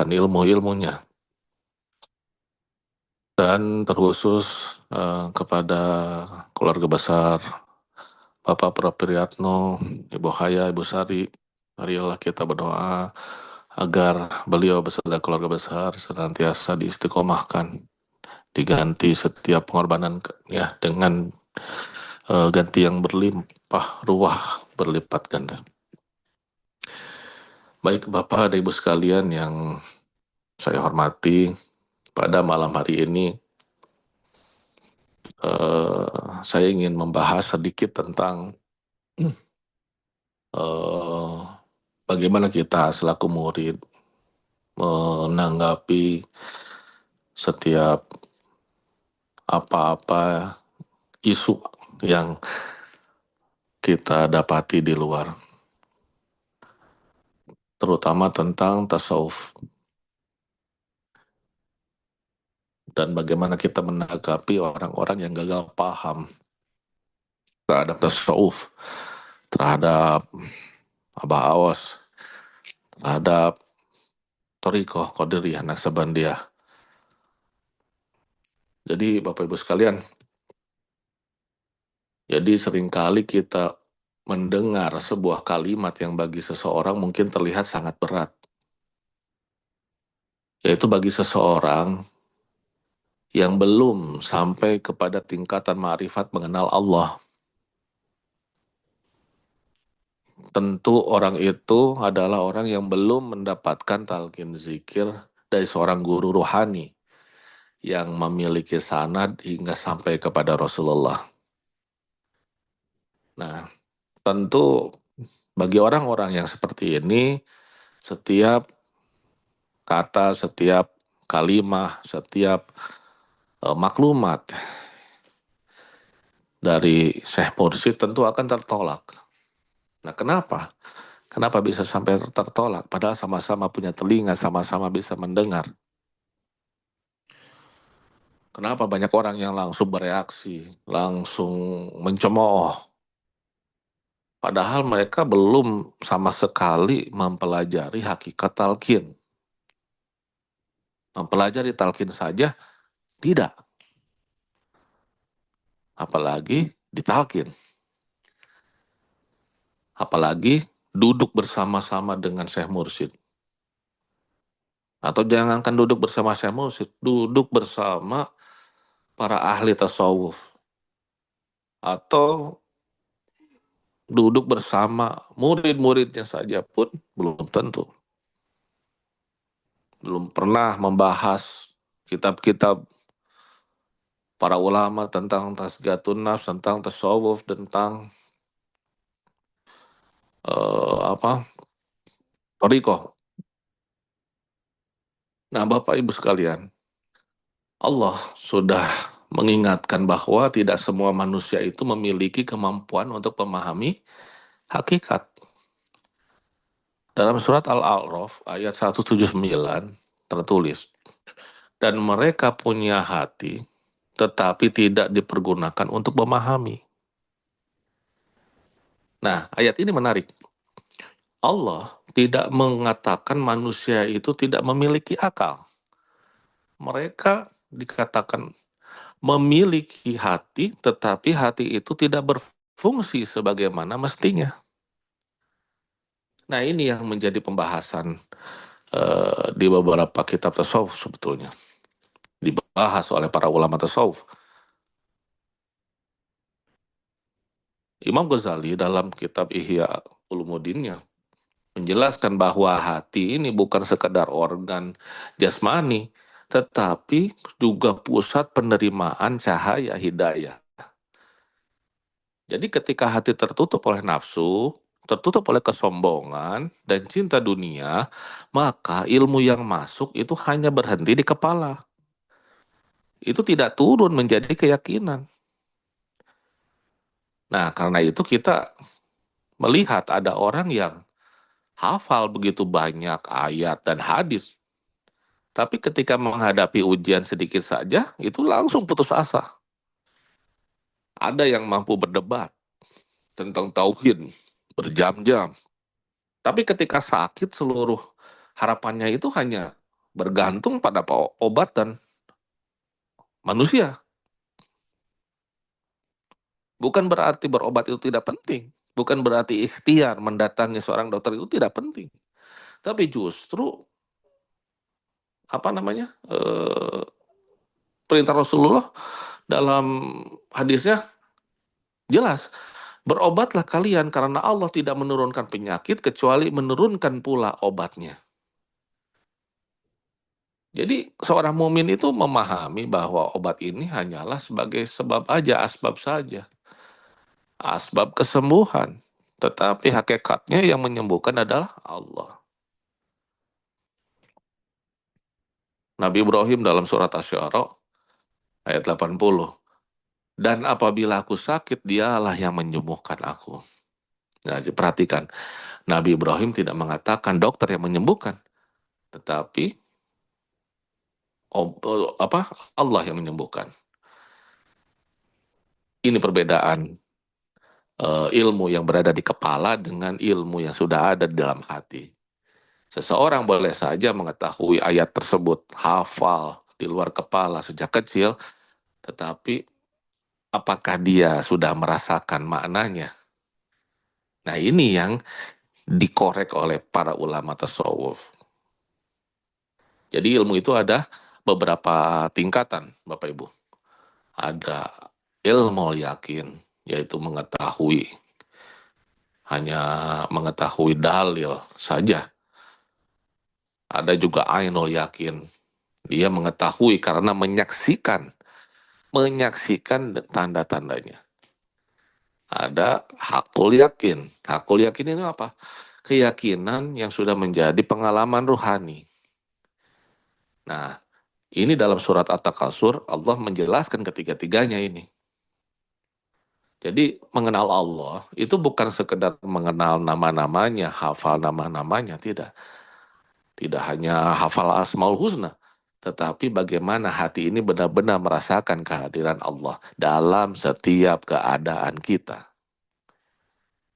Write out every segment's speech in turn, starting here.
mengamalkan ilmu-ilmunya, dan terkhusus kepada keluarga besar Bapak Prapriatno, Ibu Haya, Ibu Sari. Marilah kita berdoa agar beliau beserta keluarga besar senantiasa diistiqomahkan, diganti setiap pengorbanan ya dengan ganti yang berlimpah ruah, berlipat ganda. Baik Bapak dan Ibu sekalian yang saya hormati, pada malam hari ini saya ingin membahas sedikit tentang eh, bagaimana kita selaku murid menanggapi setiap apa-apa isu yang kita dapati di luar, terutama tentang tasawuf, dan bagaimana kita menanggapi orang-orang yang gagal paham terhadap tasawuf, terhadap Abah Awas, terhadap Thariqah Qadiriyah Naksabandiyah. Jadi Bapak Ibu sekalian, jadi seringkali kita mendengar sebuah kalimat yang bagi seseorang mungkin terlihat sangat berat, yaitu bagi seseorang yang belum sampai kepada tingkatan ma'rifat mengenal Allah. Tentu orang itu adalah orang yang belum mendapatkan talqin zikir dari seorang guru rohani yang memiliki sanad hingga sampai kepada Rasulullah. Nah, tentu bagi orang-orang yang seperti ini, setiap kata, setiap kalimah, setiap maklumat dari Syekh Mursyid tentu akan tertolak. Nah, kenapa? Kenapa bisa sampai tertolak? Padahal sama-sama punya telinga, sama-sama bisa mendengar. Kenapa banyak orang yang langsung bereaksi, langsung mencemooh? Padahal mereka belum sama sekali mempelajari hakikat talqin. Mempelajari talqin saja tidak, apalagi ditalqin. Apalagi duduk bersama-sama dengan Syekh Mursyid. Atau jangankan duduk bersama Syekh Mursyid, duduk bersama para ahli tasawuf. Atau duduk bersama murid-muridnya saja pun belum tentu. Belum pernah membahas kitab-kitab para ulama tentang tasgatun nafs, tentang tasawuf, tentang apa thariqah. Nah, Bapak Ibu sekalian, Allah sudah mengingatkan bahwa tidak semua manusia itu memiliki kemampuan untuk memahami hakikat. Dalam surat Al-A'raf ayat 179 tertulis, dan mereka punya hati tetapi tidak dipergunakan untuk memahami. Nah, ayat ini menarik. Allah tidak mengatakan manusia itu tidak memiliki akal. Mereka dikatakan memiliki hati, tetapi hati itu tidak berfungsi sebagaimana mestinya. Nah, ini yang menjadi pembahasan di beberapa kitab tasawuf sebetulnya. Dibahas oleh para ulama tasawuf. Imam Ghazali dalam kitab Ihya Ulumuddinnya menjelaskan bahwa hati ini bukan sekedar organ jasmani, tetapi juga pusat penerimaan cahaya hidayah. Jadi ketika hati tertutup oleh nafsu, tertutup oleh kesombongan dan cinta dunia, maka ilmu yang masuk itu hanya berhenti di kepala. Itu tidak turun menjadi keyakinan. Nah, karena itu kita melihat ada orang yang hafal begitu banyak ayat dan hadis, tapi ketika menghadapi ujian sedikit saja, itu langsung putus asa. Ada yang mampu berdebat tentang tauhid berjam-jam, tapi ketika sakit seluruh harapannya itu hanya bergantung pada obat dan manusia. Bukan berarti berobat itu tidak penting. Bukan berarti ikhtiar mendatangi seorang dokter itu tidak penting. Tapi justru apa namanya perintah Rasulullah dalam hadisnya jelas, berobatlah kalian karena Allah tidak menurunkan penyakit kecuali menurunkan pula obatnya. Jadi seorang mukmin itu memahami bahwa obat ini hanyalah sebagai sebab aja, asbab saja, asbab kesembuhan. Tetapi hakikatnya yang menyembuhkan adalah Allah. Nabi Ibrahim dalam surat Asy-Syu'ara ayat 80. Dan apabila aku sakit, dialah yang menyembuhkan aku. Nah, perhatikan, Nabi Ibrahim tidak mengatakan dokter yang menyembuhkan, tetapi apa Allah yang menyembuhkan. Ini perbedaan ilmu yang berada di kepala dengan ilmu yang sudah ada di dalam hati. Seseorang boleh saja mengetahui ayat tersebut, hafal di luar kepala sejak kecil, tetapi apakah dia sudah merasakan maknanya? Nah, ini yang dikorek oleh para ulama tasawuf. Jadi ilmu itu ada beberapa tingkatan, Bapak Ibu. Ada ilmu yakin, yaitu mengetahui, hanya mengetahui dalil saja. Ada juga ainul yakin, dia mengetahui karena menyaksikan tanda-tandanya. Ada hakul yakin. Hakul yakin ini apa? Keyakinan yang sudah menjadi pengalaman ruhani. Nah, ini dalam surat At-Takasur, Allah menjelaskan ketiga-tiganya ini. Jadi mengenal Allah itu bukan sekedar mengenal nama-namanya, hafal nama-namanya, tidak. Tidak hanya hafal Asmaul Husna, tetapi bagaimana hati ini benar-benar merasakan kehadiran Allah dalam setiap keadaan kita.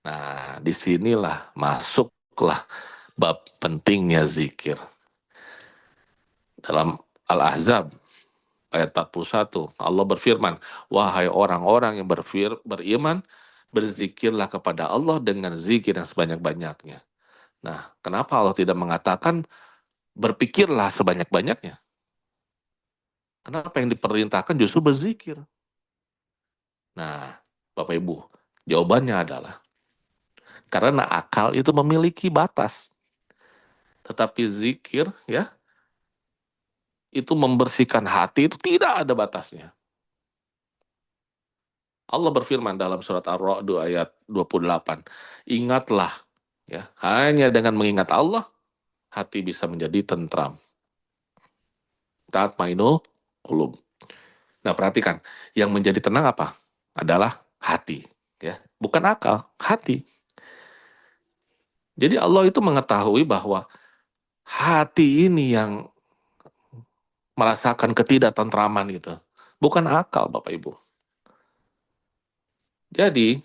Nah, disinilah masuklah bab pentingnya zikir. Dalam Al-Ahzab ayat 41, Allah berfirman, wahai orang-orang yang beriman, berzikirlah kepada Allah dengan zikir yang sebanyak-banyaknya. Nah, kenapa Allah tidak mengatakan berpikirlah sebanyak-banyaknya? Kenapa yang diperintahkan justru berzikir? Nah, Bapak Ibu, jawabannya adalah karena akal itu memiliki batas. Tetapi zikir ya, itu membersihkan hati itu tidak ada batasnya. Allah berfirman dalam surat Ar-Ra'd ayat 28, ingatlah ya, hanya dengan mengingat Allah hati bisa menjadi tentram. Tatmainul qulub. Nah, perhatikan, yang menjadi tenang apa? Adalah hati, ya. Bukan akal, hati. Jadi Allah itu mengetahui bahwa hati ini yang merasakan ketidaktentraman gitu. Bukan akal, Bapak Ibu. Jadi,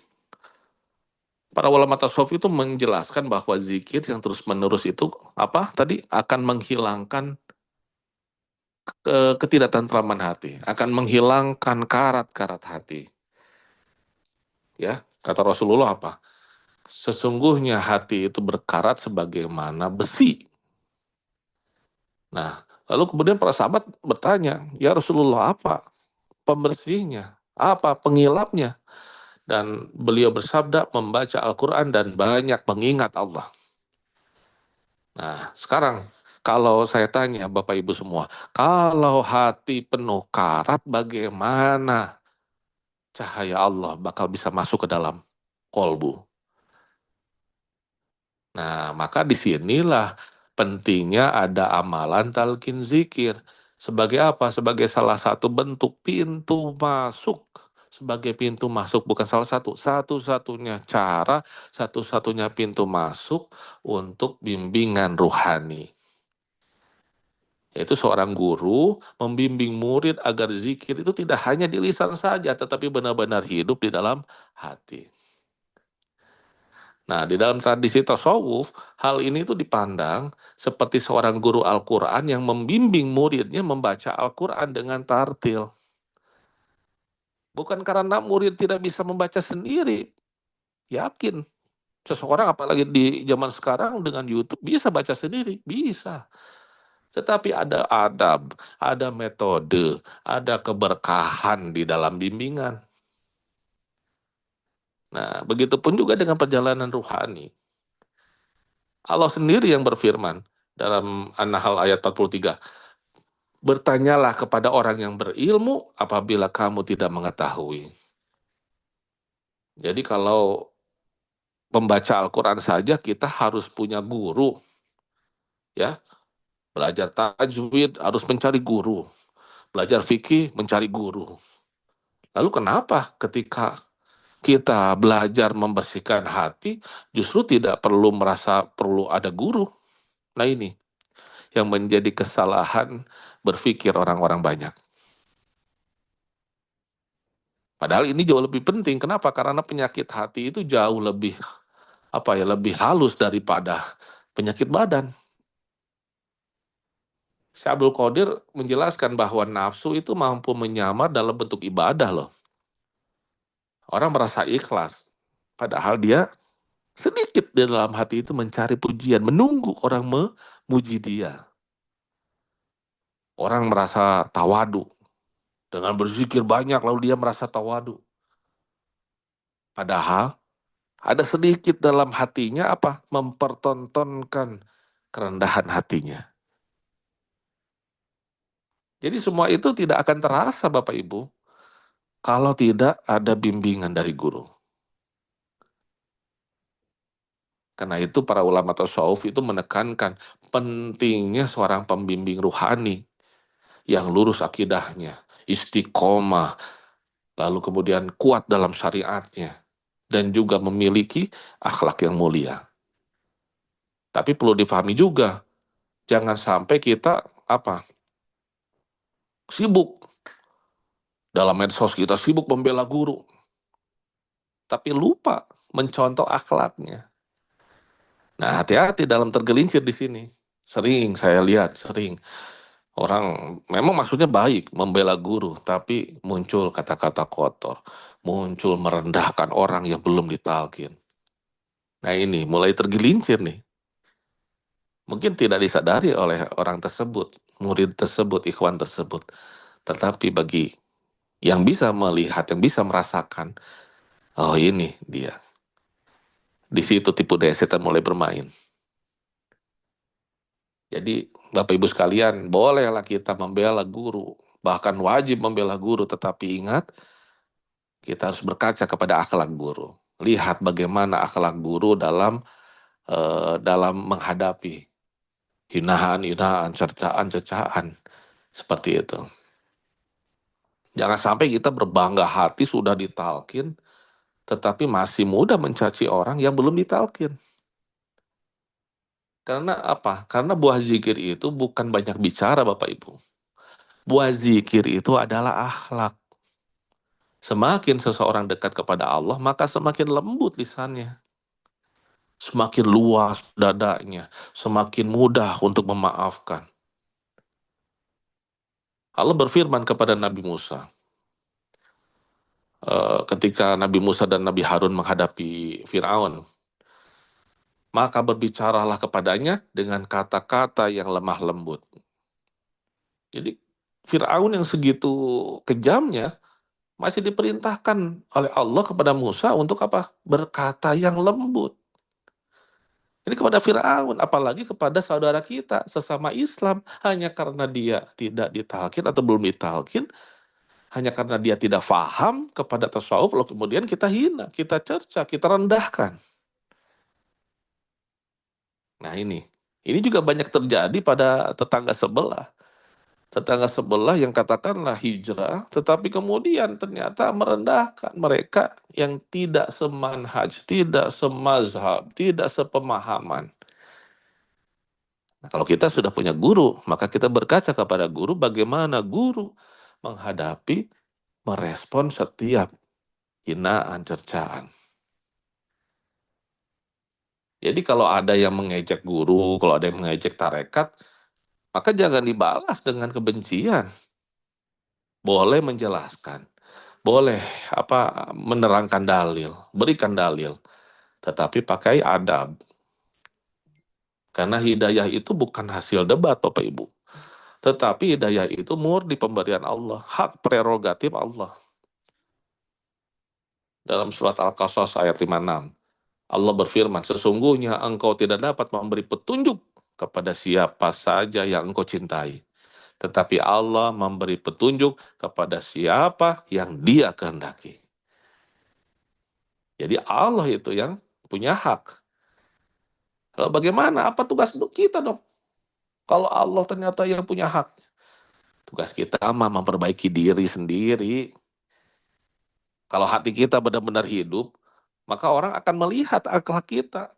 para ulama tasawuf itu menjelaskan bahwa zikir yang terus-menerus itu apa? Tadi akan menghilangkan ketidaktentraman hati, akan menghilangkan karat-karat hati. Ya, kata Rasulullah apa? Sesungguhnya hati itu berkarat sebagaimana besi. Nah, lalu kemudian para sahabat bertanya, ya Rasulullah, apa pembersihnya? Apa pengilapnya? Dan beliau bersabda, membaca Al-Quran dan banyak mengingat Allah. Nah, sekarang kalau saya tanya Bapak Ibu semua, kalau hati penuh karat, bagaimana cahaya Allah bakal bisa masuk ke dalam kolbu? Nah, maka disinilah pentingnya ada amalan talqin zikir. Sebagai apa? Sebagai salah satu bentuk pintu masuk. Sebagai pintu masuk, bukan salah satu. Satu-satunya cara, satu-satunya pintu masuk untuk bimbingan ruhani. Yaitu seorang guru membimbing murid agar zikir itu tidak hanya di lisan saja, tetapi benar-benar hidup di dalam hati. Nah, di dalam tradisi tasawuf, hal ini tuh dipandang seperti seorang guru Al-Quran yang membimbing muridnya membaca Al-Quran dengan tartil. Bukan karena murid tidak bisa membaca sendiri. Yakin, seseorang apalagi di zaman sekarang dengan YouTube bisa baca sendiri, bisa. Tetapi ada adab, ada metode, ada keberkahan di dalam bimbingan. Nah, begitupun juga dengan perjalanan ruhani. Allah sendiri yang berfirman dalam An-Nahl ayat 43, bertanyalah kepada orang yang berilmu apabila kamu tidak mengetahui. Jadi kalau membaca Al-Quran saja kita harus punya guru, ya. Belajar tajwid harus mencari guru, belajar fikih mencari guru. Lalu kenapa ketika kita belajar membersihkan hati justru tidak perlu merasa perlu ada guru? Nah ini yang menjadi kesalahan berpikir orang-orang banyak. Padahal ini jauh lebih penting. Kenapa? Karena penyakit hati itu jauh lebih lebih halus daripada penyakit badan. Syekh Abdul Qadir menjelaskan bahwa nafsu itu mampu menyamar dalam bentuk ibadah loh. Orang merasa ikhlas, padahal dia sedikit di dalam hati itu mencari pujian, menunggu orang memuji dia. Orang merasa tawadu, dengan berzikir banyak lalu dia merasa tawadu. Padahal ada sedikit dalam hatinya mempertontonkan kerendahan hatinya. Jadi semua itu tidak akan terasa Bapak Ibu kalau tidak ada bimbingan dari guru. Karena itu para ulama tasawuf itu menekankan pentingnya seorang pembimbing ruhani yang lurus akidahnya, istiqomah, lalu kemudian kuat dalam syariatnya, dan juga memiliki akhlak yang mulia. Tapi perlu difahami juga, jangan sampai kita sibuk dalam medsos, kita sibuk membela guru, tapi lupa mencontoh akhlaknya. Nah, hati-hati dalam tergelincir di sini. Sering saya lihat, sering orang memang maksudnya baik membela guru, tapi muncul kata-kata kotor, muncul merendahkan orang yang belum ditalkin. Nah ini mulai tergelincir nih. Mungkin tidak disadari oleh orang tersebut, murid tersebut, ikhwan tersebut. Tetapi bagi yang bisa melihat, yang bisa merasakan, oh ini dia. Di situ tipu daya setan mulai bermain. Jadi Bapak Ibu sekalian, bolehlah kita membela guru, bahkan wajib membela guru, tetapi ingat, kita harus berkaca kepada akhlak guru. Lihat bagaimana akhlak guru dalam menghadapi hinaan-hinaan, cercaan-cercaan, seperti itu. Jangan sampai kita berbangga hati sudah ditalkin, tetapi masih mudah mencaci orang yang belum ditalkin. Karena apa? Karena buah zikir itu bukan banyak bicara, Bapak Ibu. Buah zikir itu adalah akhlak. Semakin seseorang dekat kepada Allah, maka semakin lembut lisannya. Semakin luas dadanya, semakin mudah untuk memaafkan. Allah berfirman kepada Nabi Musa, ketika Nabi Musa dan Nabi Harun menghadapi Fir'aun, maka berbicaralah kepadanya dengan kata-kata yang lemah lembut. Jadi Fir'aun yang segitu kejamnya masih diperintahkan oleh Allah kepada Musa untuk berkata yang lembut. Ini kepada Fir'aun, apalagi kepada saudara kita sesama Islam, hanya karena dia tidak ditalkin atau belum ditalkin, hanya karena dia tidak faham kepada tasawuf, lalu kemudian kita hina, kita cerca, kita rendahkan. Nah ini juga banyak terjadi pada tetangga sebelah. Tetangga sebelah yang katakanlah hijrah, tetapi kemudian ternyata merendahkan mereka yang tidak semanhaj, tidak semazhab, tidak sepemahaman. Nah, kalau kita sudah punya guru, maka kita berkaca kepada guru bagaimana guru menghadapi, merespon setiap hinaan, cercaan. Jadi kalau ada yang mengejek guru, kalau ada yang mengejek tarekat, maka jangan dibalas dengan kebencian. Boleh menjelaskan, boleh menerangkan dalil, berikan dalil, tetapi pakai adab. Karena hidayah itu bukan hasil debat, Bapak Ibu. Tetapi hidayah itu murni pemberian Allah, hak prerogatif Allah. Dalam surat Al-Qasas ayat 56, Allah berfirman, sesungguhnya engkau tidak dapat memberi petunjuk kepada siapa saja yang engkau cintai. Tetapi Allah memberi petunjuk kepada siapa yang Dia kehendaki. Jadi Allah itu yang punya hak. Lalu bagaimana? Apa tugas untuk kita dong? Kalau Allah ternyata yang punya hak. Tugas kita mah memperbaiki diri sendiri. Kalau hati kita benar-benar hidup, maka orang akan melihat akhlak kita.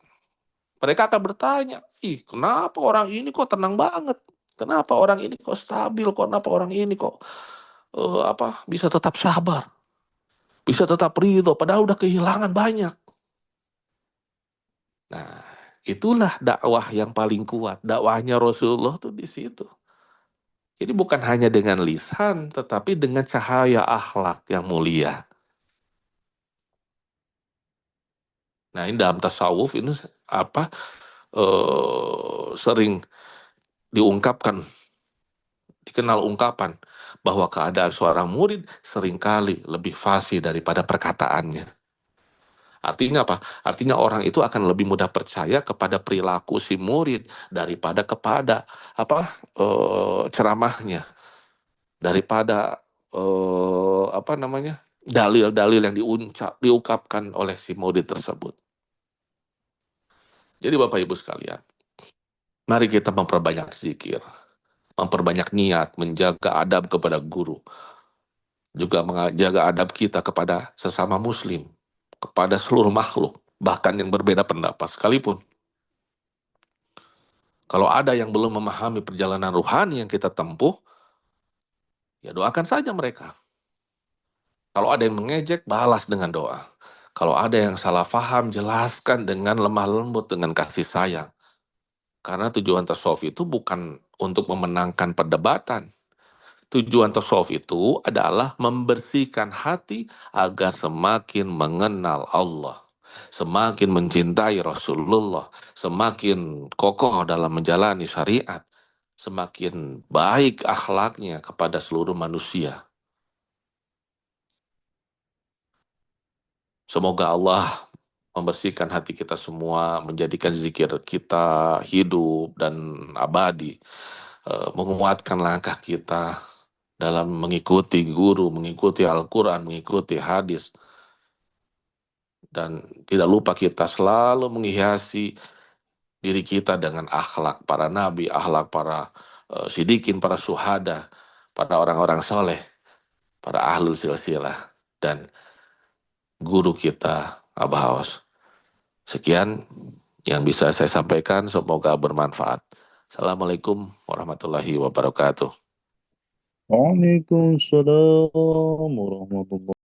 Mereka akan bertanya, ih kenapa orang ini kok tenang banget? Kenapa orang ini kok stabil? Kenapa orang ini kok bisa tetap sabar? Bisa tetap ridho, padahal udah kehilangan banyak. Nah, itulah dakwah yang paling kuat. Dakwahnya Rasulullah tuh di situ. Jadi bukan hanya dengan lisan, tetapi dengan cahaya akhlak yang mulia. Nah, ini dalam tasawuf ini apa sering diungkapkan, dikenal ungkapan bahwa keadaan seorang murid seringkali lebih fasih daripada perkataannya. Artinya apa? Artinya orang itu akan lebih mudah percaya kepada perilaku si murid daripada kepada ceramahnya, daripada dalil-dalil yang diungkapkan oleh si murid tersebut. Jadi Bapak Ibu sekalian, mari kita memperbanyak zikir, memperbanyak niat, menjaga adab kepada guru, juga menjaga adab kita kepada sesama muslim, kepada seluruh makhluk, bahkan yang berbeda pendapat sekalipun. Kalau ada yang belum memahami perjalanan ruhani yang kita tempuh, ya doakan saja mereka. Kalau ada yang mengejek, balas dengan doa. Kalau ada yang salah faham, jelaskan dengan lemah lembut, dengan kasih sayang. Karena tujuan tasawuf itu bukan untuk memenangkan perdebatan. Tujuan tasawuf itu adalah membersihkan hati agar semakin mengenal Allah, semakin mencintai Rasulullah, semakin kokoh dalam menjalani syariat, semakin baik akhlaknya kepada seluruh manusia. Semoga Allah membersihkan hati kita semua, menjadikan zikir kita hidup dan abadi, menguatkan langkah kita dalam mengikuti guru, mengikuti Al-Quran, mengikuti hadis, dan tidak lupa kita selalu menghiasi diri kita dengan akhlak para nabi, akhlak para sidikin, para syuhada, para orang-orang soleh, para ahlul silsilah, dan guru kita, Abah Haus. Sekian yang bisa saya sampaikan, semoga bermanfaat. Assalamualaikum warahmatullahi wabarakatuh. Waalaikumsalam warahmatullahi